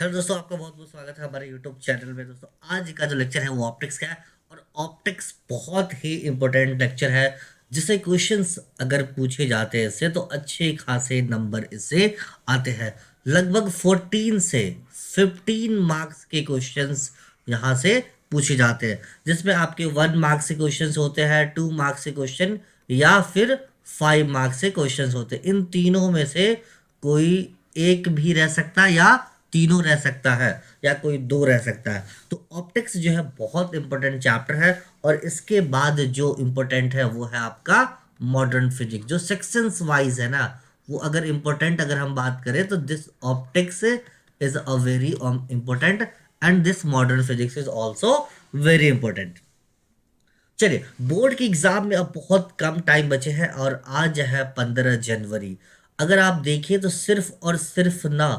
Hello दोस्तों, आपका बहुत बहुत स्वागत है हमारे यूट्यूब चैनल में। दोस्तों आज का जो लेक्चर है वो ऑप्टिक्स का है और ऑप्टिक्स बहुत ही इम्पोर्टेंट लेक्चर है जिसे क्वेश्चंस अगर पूछे जाते हैं इससे तो अच्छे खासे नंबर इससे आते हैं। लगभग 14 से 15 मार्क्स के क्वेश्चंस यहाँ से पूछे जाते हैं, जिसमें आपके 1 मार्क्स से क्वेश्चंस होते हैं, 2 मार्क्स से क्वेश्चन या फिर 5 मार्क्स से क्वेश्चंस होते हैं। इन तीनों में से कोई एक भी रह सकता है या तीनों रह सकता है या कोई दो रह सकता है। तो ऑप्टिक्स जो है बहुत इंपॉर्टेंट चैप्टर है और इसके बाद जो इंपॉर्टेंट है वो है आपका मॉडर्न फिजिक्स। जो सेक्शंस वाइज है ना, वो अगर इंपॉर्टेंट अगर हम बात करें तो this optics is a very important and this modern physics is also very important. चलिए, बोर्ड के एग्जाम में अब बहुत कम टाइम बचे हैं और आज है 15 जनवरी। अगर आप देखिए तो सिर्फ और सिर्फ ना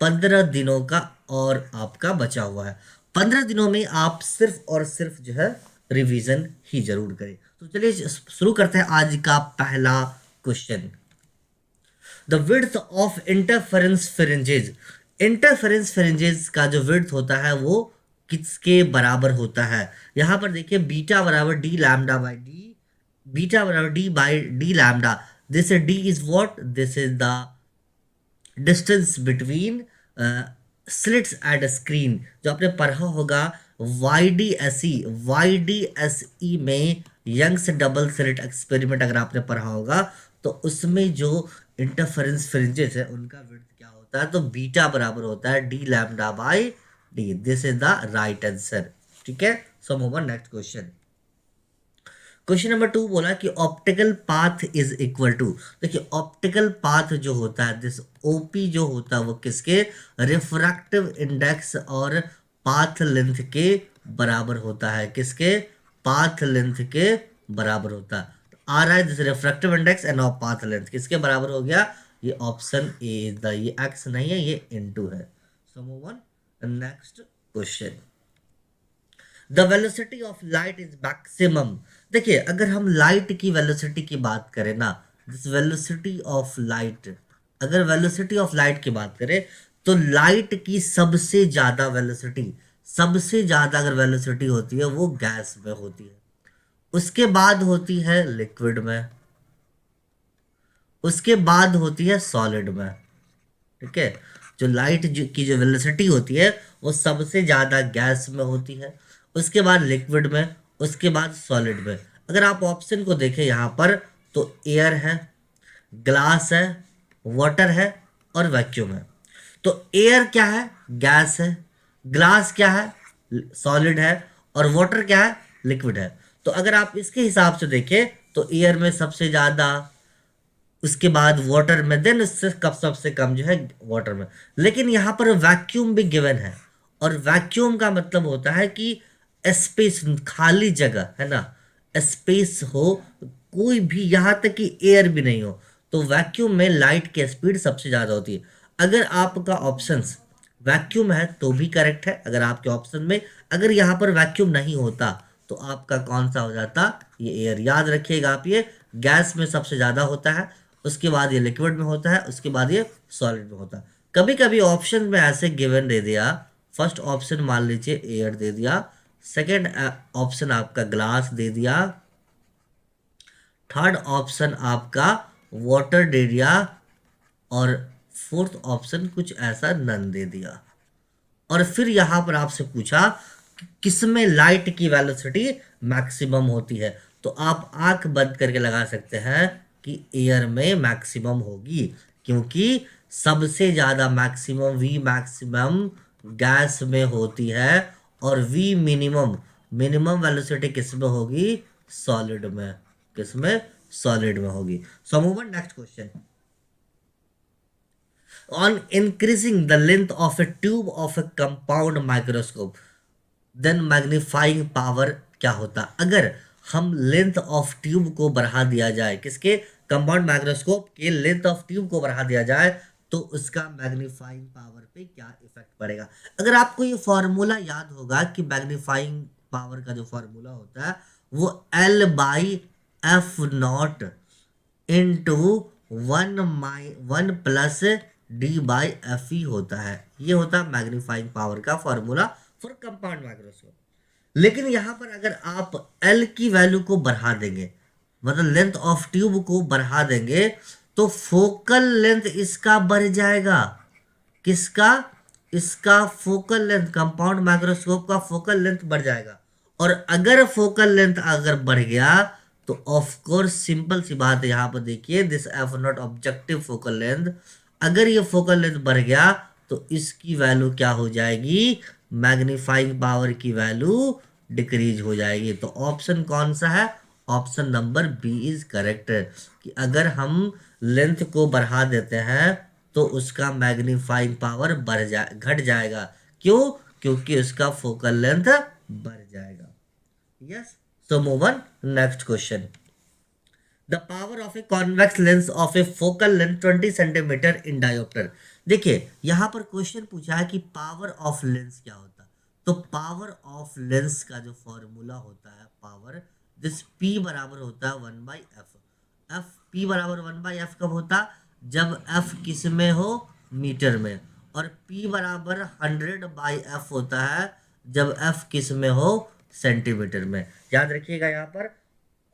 15 दिनों का और आपका बचा हुआ है। 15 दिनों में आप सिर्फ और सिर्फ जो है रिवीजन ही जरूर करें। तो चलिए शुरू करते हैं आज का पहला question. The width of interference fringes. Interference fringes का जो विड्थ होता है वो किसके बराबर होता है? यहां पर देखिए, बीटा बराबर D lambda by D, beta बराबर D by D lambda. This D is what? This is the distance between slits at screen. जो आपने पढ़ा होगा वाई डी एस ई में यंग्स डबल स्लिट एक्सपेरिमेंट, अगर आपने पढ़ा होगा तो उसमें जो इंटरफेरेंस फ्रिंजेस है उनका विड्थ क्या होता है? तो बीटा बराबर होता है d lambda by d. This is the right answer. ठीक है, so move on next question. Question number 2 बोला कि optical path is equal to. देखिए, ऑप्टिकल पाथ जो होता है, दिस ओपी जो होता है वो किसके? रिफ्रैक्टिव इंडेक्स और पाथ लेंथ के बराबर होता है। किसके? पाथ लेंथ के बराबर होता है। तो आ रहा है this refractive index end of path length किसके बराबर हो गया? ये ऑप्शन ए इज द, ये एक्स नहीं है, ये इनटू है। So move on next question. The velocity of light is maximum. देखिए, अगर हम लाइट की वेलोसिटी की बात करें ना, दिस वेलोसिटी ऑफ लाइट, अगर वेलोसिटी ऑफ लाइट की बात करें तो लाइट की सबसे ज्यादा वेलोसिटी, सबसे ज्यादा अगर वेलोसिटी होती है वो गैस में होती है, उसके बाद होती है लिक्विड में, उसके बाद होती है सॉलिड में। ठीक है, जो लाइट की जो वेलोसिटी होती है वो सबसे ज़्यादा गैस में होती है, उसके बाद लिक्विड में, उसके बाद सॉलिड में। अगर आप ऑप्शन को देखें यहाँ पर तो एयर है, ग्लास है, वाटर है और वैक्यूम है। तो एयर क्या है? गैस है। ग्लास क्या है? सॉलिड है। और वाटर क्या है? लिक्विड है। तो अगर आप इसके हिसाब से देखें तो एयर में सबसे ज़्यादा, उसके बाद वाटर में, देन उससे कब सबसे कम जो है वाटर में। लेकिन यहाँ पर वैक्यूम भी गिवन है और वैक्यूम का मतलब होता है कि स्पेस, खाली जगह है ना, स्पेस हो, कोई भी, यहाँ तक कि एयर भी नहीं हो। तो वैक्यूम में लाइट की स्पीड सबसे ज़्यादा होती है। अगर आपका ऑप्शंस वैक्यूम है तो भी करेक्ट है। अगर आपके ऑप्शन में अगर यहाँ पर वैक्यूम नहीं होता तो आपका कौन सा हो जाता? ये एयर। याद रखिएगा आप, ये गैस में सबसे ज़्यादा होता है, उसके बाद ये लिक्विड में होता है, उसके बाद ये सॉलिड में होता है। कभी कभी ऑप्शन में ऐसे गिवन दे दिया, फर्स्ट ऑप्शन मान लीजिए एयर दे दिया, सेकेंड ऑप्शन आपका ग्लास दे दिया, थर्ड ऑप्शन आपका वाटर दे दिया और फोर्थ ऑप्शन कुछ ऐसा नन दे दिया। और फिर यहां पर आपसे पूछा कि किसमें लाइट की वेलोसिटी मैक्सिमम होती है, तो आप आंख बंद करके लगा सकते हैं कि एयर में मैक्सिमम होगी, क्योंकि सबसे ज्यादा मैक्सिमम, वी मैक्सिमम गैस में होती है और वी मिनिमम, मिनिमम वेलोसिटी किस में होगी? सॉलिड में। किसमें? सॉलिड में होगी। सो move on next question. On increasing the length of a tube of a compound microscope, then magnifying power क्या होता? अगर हम लेंथ ऑफ ट्यूब को बढ़ा दिया जाए, किसके? कंपाउंड माइक्रोस्कोप के लेंथ ऑफ ट्यूब को बढ़ा दिया जाए तो उसका मैग्नीफाइंग पावर पे क्या इफेक्ट पड़ेगा? अगर आपको ये फॉर्मूला याद होगा कि मैग्नीफाइंग पावर का जो फॉर्मूला होता है वो L by F not into 1 plus D by F E होता है। ये होता है मैग्नीफाइंग पावर का फॉर्मूला फॉर कंपाउंड माइक्रोस्कोप। लेकिन यहाँ पर अगर आप एल की वैल्यू को बढ़ा देंगे, मतलब लेंथ ऑफ ट्यूब को बढ़ा देंगे, तो फोकल लेंथ इसका बढ़ जाएगा। किसका? इसका फोकल लेंथ, कंपाउंड माइक्रोस्कोप का फोकल लेंथ बढ़ जाएगा। और अगर फोकल लेंथ अगर बढ़ गया तो ऑफ कोर्स सिंपल सी बात है, यहाँ पर देखिए this F not objective focal length, अगर ये फोकल लेंथ बढ़ गया तो इसकी वैल्यू क्या हो जाएगी? मैग्नीफाइंग पावर की वैल्यू डिक्रीज हो जाएगी। तो ऑप्शन कौन सा है? Option number b is correct, कि अगर हम लेंथ को बढ़ा देते हैं तो उसका मैग्नीफाइंग पावर घट जाएगा। क्यों? क्योंकि उसका फोकल लेंथ बढ़ जाएगा। Yes, so move on next question. The power of a convex lens of A focal length 20 centimetre in dioptre. देखिए यहाँ पर क्वेश्चन पूछा है कि पावर ऑफ लेंस क्या होता है। तो पावर ऑफ लेंस का जो फॉर्मूला होता है, पावर दिस P बराबर होता है 1/f। एफ P बराबर 1/f कब होता? जब f किस में हो? मीटर में। और P बराबर 100/f होता है जब f किस में हो? सेंटीमीटर में। याद रखिएगा यहाँ पर।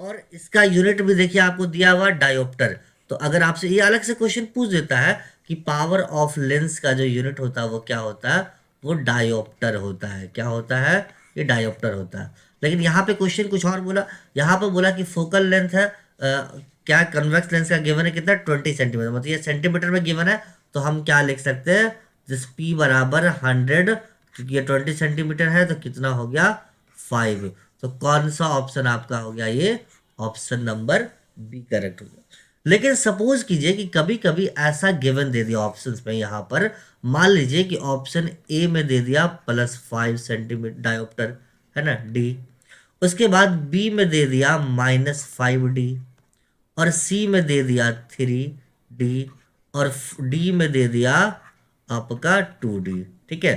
और इसका यूनिट भी देखिए आपको दिया हुआ डायोप्टर। तो अगर आपसे ये अलग से क्वेश्चन पूछ देता है कि पावर ऑफ लेंस का जो यूनिट होता है वो क्या होता है, वो डायोप्टर होता है। क्या होता है? ये डायोप्टर होता है। लेकिन यहाँ पे क्वेश्चन कुछ और बोला। यहाँ पे बोला कि फोकल लेंथ है क्या कन्वेक्स लेंस का गिवन है कितना? 20 सेंटीमीटर, मतलब ये सेंटीमीटर में गिवन है। तो हम क्या लिख सकते हैं? जिस P बराबर 100, क्योंकि ये 20 सेंटीमीटर है तो कितना हो गया? 5। तो कौन सा ऑप्शन आपका हो गया? ये ऑप्शन नंबर बी करेक्ट हो गया। लेकिन सपोज कीजिए कि कभी कभी ऐसा गिवन दे दिया ऑप्शंस में, यहाँ पर मान लीजिए कि ऑप्शन ए में दे दिया +5 सेंटीमीटर डायोप्टर, है ना, डी। उसके बाद बी में दे दिया -5D, और सी में दे दिया 3D, और डी में दे दिया आपका 2D। ठीक है,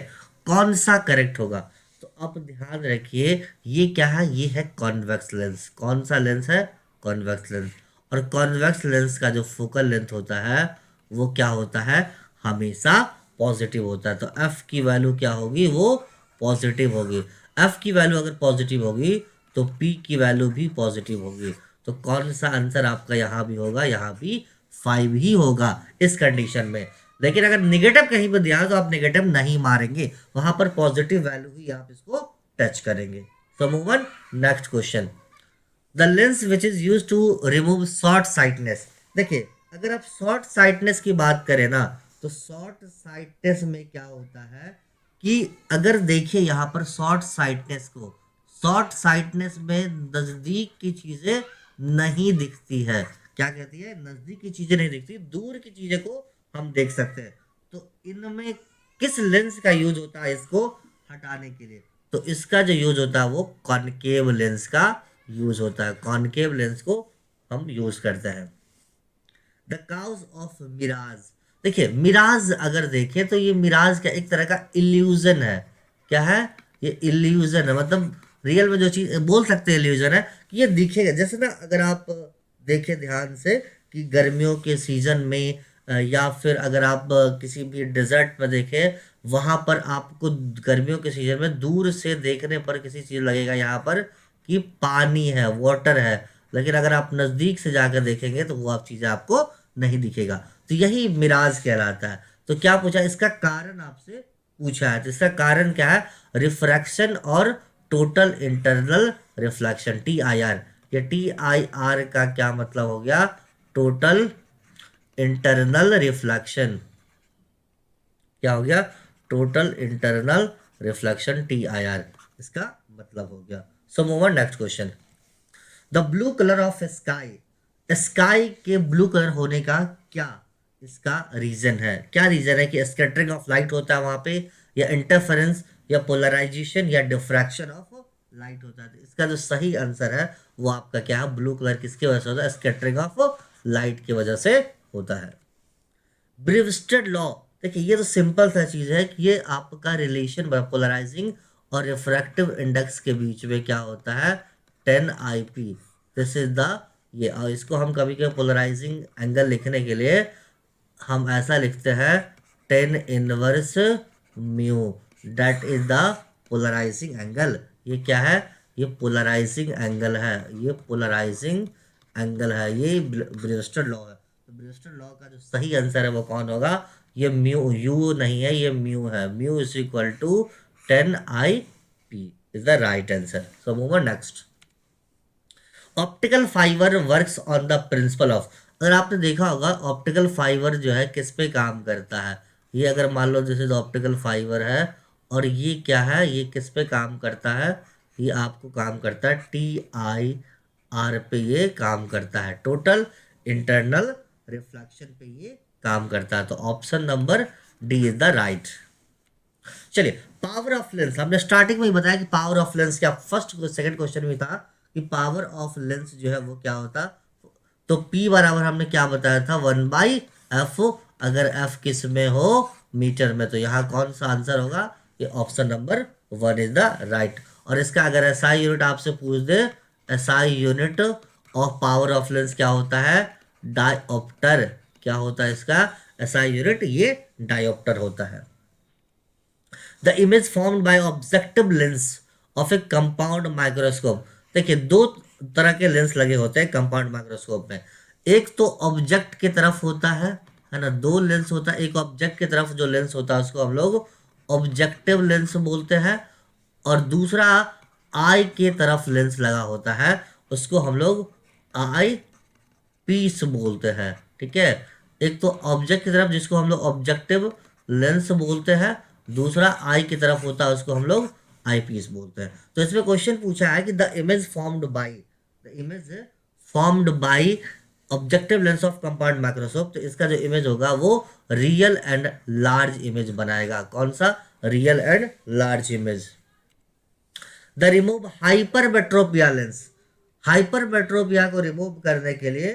कौन सा करेक्ट होगा? तो आप ध्यान रखिए, ये क्या है? ये है कॉन्वेक्स लेंस। कौन सा लेंस है? Convex lens. और कॉन्वेक्स लेंस का जो फोकल लेंथ होता है वो क्या होता है? हमेशा पॉजिटिव होता है। तो एफ की वैल्यू क्या होगी? वो पॉजिटिव होगी। एफ की वैल्यू अगर पॉजिटिव होगी तो पी की वैल्यू भी पॉजिटिव होगी। तो कौन सा आंसर आपका यहाँ भी होगा? यहाँ भी 5 ही होगा इस कंडीशन में। लेकिन अगर निगेटिव कहीं पर दिया तो आप निगेटिव नहीं मारेंगे, वहां पर पॉजिटिव वैल्यू ही आप इसको टच करेंगे। So move on next question. The lens which is use to remove short sightness. देखिए अगर आप शॉर्ट साइटनेस की बात करें ना, तो शॉर्ट साइटनेस में क्या होता है कि अगर देखिए यहाँ पर शॉर्ट साइटनेस को, शॉर्ट साइटनेस में नजदीक की चीजें नहीं दिखती है। क्या कहती है? नजदीक की चीजें नहीं दिखती, दूर की चीजें को हम देख सकते हैं। तो इनमें किस लेंस का यूज होता है इसको हटाने के लिए? तो इसका जो यूज होता है वो कॉनकेव लेंस का यूज होता है। कॉनकेव लेंस को हम यूज करते हैं। The cause of mirage. देखिए मिराज अगर देखें तो ये मिराज का एक तरह का इल्यूजन है। क्या है? ये इल्यूजन है, मतलब रियल में जो चीज बोल सकते हैं इल्यूजन है कि ये दिखेगा। जैसे ना अगर आप देखें ध्यान से कि गर्मियों के सीजन में या फिर अगर आप किसी भी डेजर्ट में देखें, वहां पर आपको गर्मियों के सीजन में दूर से देखने पर किसी चीज लगेगा यहाँ पर कि पानी है, वाटर है। लेकिन अगर आप नजदीक से जाकर देखेंगे तो वो आप चीजें आपको नहीं दिखेगा। तो यही मिराज कहलाता है। तो क्या पूछा? इसका कारण आपसे पूछा है। तो इसका कारण क्या है? रिफ्रैक्शन और टोटल इंटरनल रिफ्लेक्शन, TIR। ये TIR का क्या मतलब हो गया? Total internal reflection. क्या हो गया? टोटल इंटरनल रिफ्लेक्शन, TIR इसका मतलब हो गया। सो move on next question. The blue colour of sky. Sky के ब्लू कलर होने का क्या इसका रीजन है? क्या रीजन है? कि स्कैटरिंग ऑफ लाइट होता है वहां पे, या इंटरफेरेंस, या पोलराइजेशन, या डिफ्रैक्शन ऑफ लाइट होता है? तो इसका जो सही आंसर है वो आपका क्या है? ब्लू कलर किसकी वजह से होता है? स्कैटरिंग ऑफ लाइट की वजह से होता है। ब्रीवस्टेड लॉ। देखिए ये तो सिंपल सा चीज है कि ये आपका रिलेशन पोलराइजिंग और रिफ्रैक्टिव इंडेक्स के बीच में क्या होता है? 10 IP। दिस इज द ये, और इसको हम कभी कभी पोलराइजिंग एंगल लिखने के लिए हम ऐसा लिखते हैं 10 inverse mu, that is the polarising angle. ये क्या है? ये पोलराइजिंग एंगल है, ये पोलराइजिंग एंगल है, ये ब्रेस्टर लॉ है। तो ब्रेस्टर लॉ का जो सही आंसर है वो कौन होगा? ये म्यू, यू नहीं है, ये म्यू है। Mu is equal to 10 I P is the right answer. So move on next. Optical fibre works on the principle of, अगर आपने देखा होगा ऑप्टिकल फाइबर जो है किस पे काम करता है? ये अगर मान लो जैसे ऑप्टिकल फाइबर है, और ये क्या है, ये किस पे काम करता है? ये आपको काम करता है TIR पे, ये काम करता है, टोटल इंटरनल रिफ्लेक्शन पे ये काम करता है। तो option number D is the right. चलिए, पावर ऑफ लेंस, हमने स्टार्टिंग में ही बताया कि पावर ऑफ लेंस क्या, फर्स्ट सेकंड क्वेश्चन में था कि पावर ऑफ लेंस जो है वो क्या होता। तो P बराबर हमने क्या बताया था? 1/F, अगर F किस में हो? मीटर में। तो यहाँ कौन सा आंसर होगा? ये option number 1 is the right. और इसका अगर SI यूनिट आपसे पूछ दे, SI unit of power of lens क्या होता है? डायोप्टर। क्या होता है इसका SI यूनिट? ये डायोप्टर होता है। The image formed by objective lens of A compound microscope. देखिए, दो तरह के लेंस लगे होते हैं कंपाउंड माइक्रोस्कोप में। एक तो ऑब्जेक्ट की तरफ होता है ना, दो लेंस होता है। एक ऑब्जेक्ट की तरफ जो लेंस होता है उसको हम लोग ऑब्जेक्टिव लेंस बोलते हैं, और दूसरा आई के तरफ लेंस लगा होता है उसको हम लोग आई पीस बोलते हैं। ठीक है, एक तो ऑब्जेक्ट की तरफ जिसको हम लोग ऑब्जेक्टिव लेंस बोलते हैं, दूसरा आई की तरफ होता है उसको हम लोग आई पीस बोलते हैं। तो इसमें क्वेश्चन पूछा है कि the image formed by objective lens of compound microscope. तो इसका जो इमेज होगा वो रियल एंड लार्ज इमेज बनाएगा। कौन सा? Real and large image. The remove hypermetropia lens, hypermetropia को रिमूव करने के लिए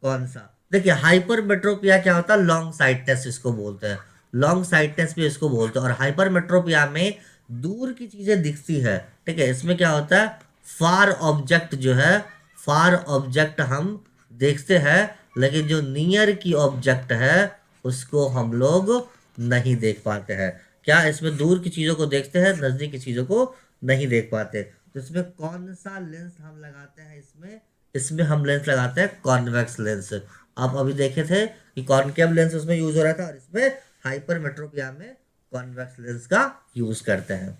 कौन सा? देखिए, हाइपरमेट्रोपिया क्या होता है? लॉन्ग साइटनेस इसको बोलते हैं, लॉन्ग साइटनेस भी इसको बोलते हैं। और हाइपरमेट्रोपिया में दूर की चीजें दिखती है। ठीक है, इसमें क्या होता है? फार ऑब्जेक्ट जो है, फार ऑब्जेक्ट हम देखते हैं, लेकिन जो नियर की ऑब्जेक्ट है उसको हम लोग नहीं देख पाते हैं। क्या इसमें दूर की चीजों को देखते हैं, नजदीक की चीजों को नहीं देख पाते। तो इसमें कौन सा लेंस हम लगाते हैं? इसमें इसमें हम लेंस लगाते हैं कॉन्वेक्स लेंस। आप अभी देखे थे कि कॉनकेव लेंस उसमें यूज हो रहा था, और इसमें हाइपरमेट्रोपिया में कॉन्वेक्स लेंस का यूज करते हैं।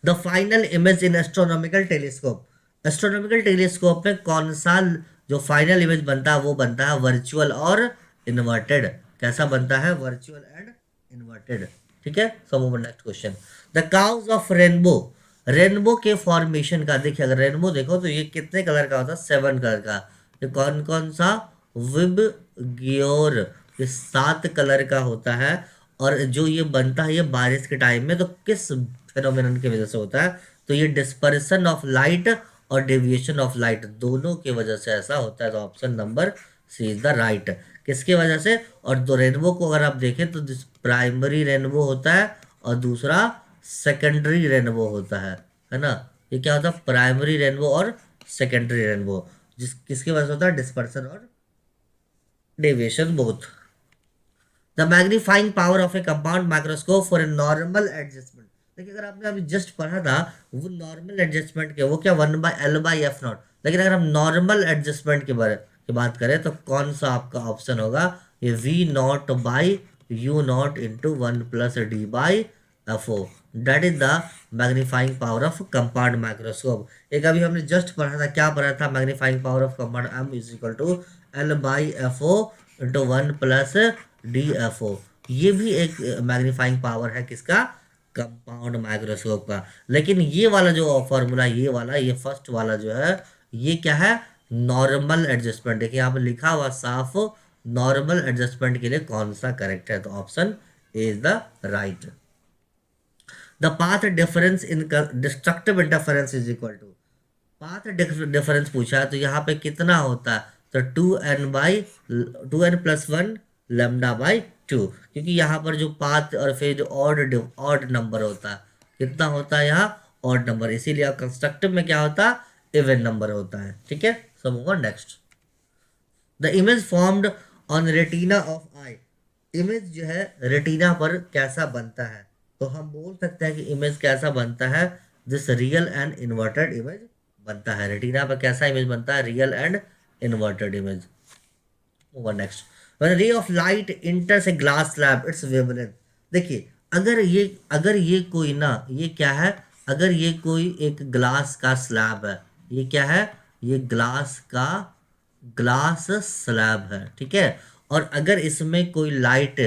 The final image in astronomical telescope, astronomical telescope में कौन सा जो फाइनल इमेज बनता है वो बनता है वर्चुअल और इन्वर्टेड। कैसा बनता है? Virtual and inverted. ठीक है, so move next question. The cause of rainbow, rainbow के फॉर्मेशन का, देखिए अगर रेनबो देखो तो ये कितने कलर का होता है? 7 कलर का। ये कौन कौन सा? विब ग्योर, ये 7 कलर का होता है। और जो ये बनता है ये बारिश के टाइम में, तो किस फेनोमेनन की वजह से होता है? तो ये डिस्पर्सन ऑफ लाइट और डेविएशन ऑफ लाइट, दोनों की वजह से ऐसा होता है। तो option number c is the right. किसकी वजह से? और दो रेनबो को अगर आप देखें तो प्राइमरी रेनबो होता है और दूसरा सेकेंडरी रेनबो होता है ना। ये क्या होता है? प्राइमरी रेनबो और सेकेंडरी रेनबो, जिस किसकी वजह से होता है? डिस्पर्सन और deviation both. The magnifying power of A compound microscope for a normal adjustment. देखिए, अगर आपने अभी जस्ट पढ़ा था वो नॉर्मल एडजस्टमेंट के, वो क्या 1/L/F0। लेकिन अगर हम नॉर्मल एडजस्टमेंट की बात करें तो कौन सा आपका ऑप्शन होगा? ये V0/U0 into 1+D/F0, that is the magnifying power of compound microscope. एक अभी हमने जस्ट पढ़ा था, क्या पढ़ा था? Magnifying power of compound M is equal to L/F0 into 1+DFO। ये भी एक मैग्नीफाइंग पावर है किसका? कंपाउंड माइक्रोस्कोप का। लेकिन ये वाला जो फॉर्मूला, ये वाला, ये फर्स्ट वाला जो है, ये क्या है? Normal adjustment. देखिए यहाँ पे लिखा हुआ साफ, नॉर्मल एडजस्टमेंट के लिए कौन सा करेक्ट है? तो option a is the right. The path difference in destructive interference is equal to, path difference पूछा है तो यहाँ पे कितना होता है? तो 2n+1 λ/2, क्योंकि यहाँ पर जो पाथ और फिर जो ऑड नंबर होता है, कितना होता है यहाँ? ऑड नंबर, इसीलिए कंस्ट्रक्टिव में क्या होता है? इवन नंबर होता है। ठीक है, so move on next. The image formed on retina of I, image जो है रेटिना पर कैसा बनता है, तो हम बोल सकते हैं कि इमेज कैसा बनता है, this real and inverted image बनता है। रेटिना पर कैसा इमेज बनता है, real and inverted image. Over next, when ray of light इंटर्स a glass slab it's wavelength. देखिए, अगर ये कोई ना, ये क्या है, अगर ये कोई एक ग्लास का स्लैब है, ये क्या है, ये ग्लास स्लैब है, ठीक है। और अगर इसमें कोई लाइट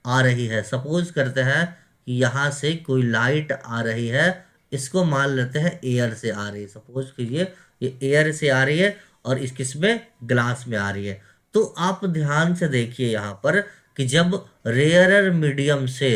आ रही है, सपोज करते हैं कि यहाँ से कोई लाइट आ रही है, इसको मान लेते हैं एयर से आ रही है, सपोज कीजिए ये एयर से आ रही है और इस किसमें, ग्लास में आ रही है। तो आप ध्यान से देखिए यहाँ पर कि जब रेयरर मीडियम से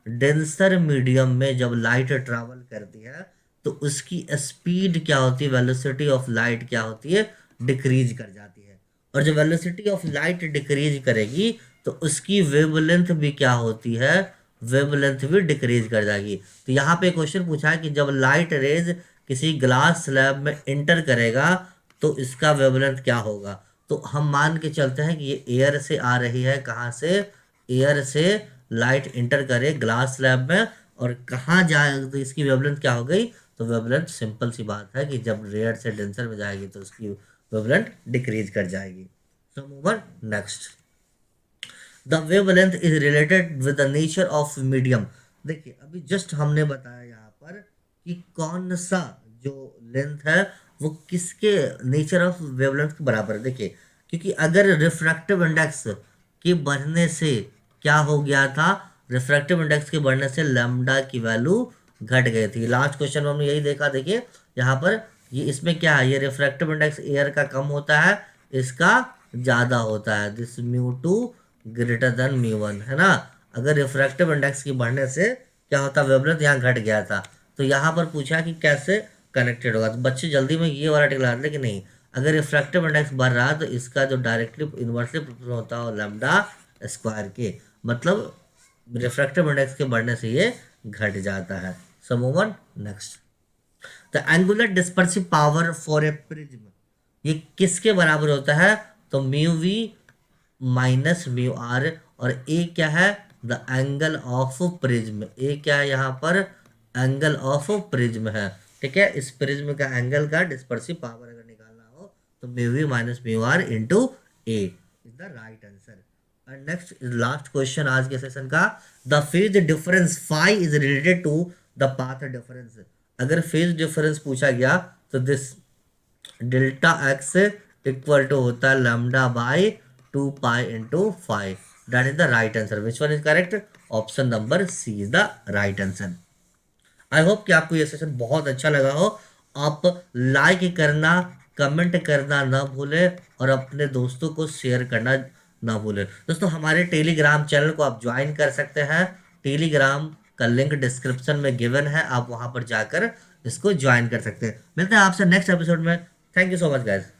डेंसर मीडियम में जब लाइट ट्रैवल करती है, तो उसकी स्पीड क्या होती है, वेलोसिटी ऑफ लाइट क्या होती है, डिक्रीज कर जाती है। और जब वेलोसिटी ऑफ लाइट डिक्रीज करेगी तो उसकी वेवलेंथ भी क्या होती है, वेवलेंथ भी डिक्रीज कर जाएगी। तो यहाँ पे क्वेश्चन पूछा है कि जब लाइट रेज किसी ग्लास स्लैब में इंटर करेगा तो इसका वेवलेंथ क्या होगा। तो हम मान के चलते हैं कि ये एयर से आ रही है, कहाँ से, एयर से लाइट इंटर करे ग्लास स्लैब में और कहाँ जाए, तो इसकी वेवलेंथ क्या हो गई, तो वेवलेंथ सिंपल सी बात है कि जब रेयर से डेंसर में जाएगी तो उसकी वेवलेंथ डिक्रीज कर जाएगी। सो move on next, the wavelength is related with the nature of medium. देखिए, अभी जस्ट हमने बताया यहाँ पर कि कौन सा जो लेंथ है वो किसके नेचर ऑफ वेवलेंथ के बराबर है। देखिए, क्योंकि अगर रिफ्रैक्टिव इंडेक्स के बढ़ने से क्या हो गया था, रिफ्रैक्टिव इंडेक्स के बढ़ने से लैम्डा की वैल्यू घट गई थी। लास्ट क्वेश्चन में हमने यही देखा। देखिए यहाँ पर ये इसमें क्या है, ये रिफ्रैक्टिव इंडेक्स एयर का कम होता है, इसका ज़्यादा होता है, this mu 2 greater than mu 1, है ना। अगर रिफ्रैक्टिव इंडेक्स की बढ़ने से क्या होता, वेवलेंथ यहाँ घट गया था। तो यहाँ पर पूछा कि कैसे कनेक्टेड होगा, तो बच्चे जल्दी में ये वाला टिक लगाते कि नहीं, अगर रिफ्रैक्टिव इंडेक्स बढ़ रहा है तो इसका जो डायरेक्टली इन्वर्सली प्रोपोर्शनल होता है लैम्डा स्क्वायर के, मतलब रिफ्रैक्टिव इंडेक्स के बढ़ने से ये घट जाता है। So move on next, the angular dispersive power for a prism, ये किसके बराबर होता है, तो mu v minus mu r. और ए क्या है, the angle of prism, a क्या है यहाँ पर, एंगल ऑफ प्रिज्म है, ठीक है। इस प्रिज्म का एंगल का डिस्पर्सिव पावर अगर निकालना हो तो mu v minus mu r into a is the right answer. And next last question आज के सेशन का, the phase difference phi is related to the path difference. अगर फेज डिफरेंस पूछा गया तो this delta x equal to होता है lambda by 2 pi into 5, that is the right answer. Which one is correct, option number c is the right answer. I hope कि आपको ये session बहुत अच्छा लगा हो। आप लाइक करना, कमेंट करना ना भूले और अपने दोस्तों को शेयर करना ना भूले। दोस्तों, हमारे टेलीग्राम चैनल को आप ज्वाइन कर सकते हैं, टेलीग्राम का लिंक डिस्क्रिप्शन में गिवन है, आप वहां पर जाकर इसको ज्वाइन कर सकते हैं। मिलते हैं आपसे नेक्स्ट एपिसोड में। Thank you so much guys.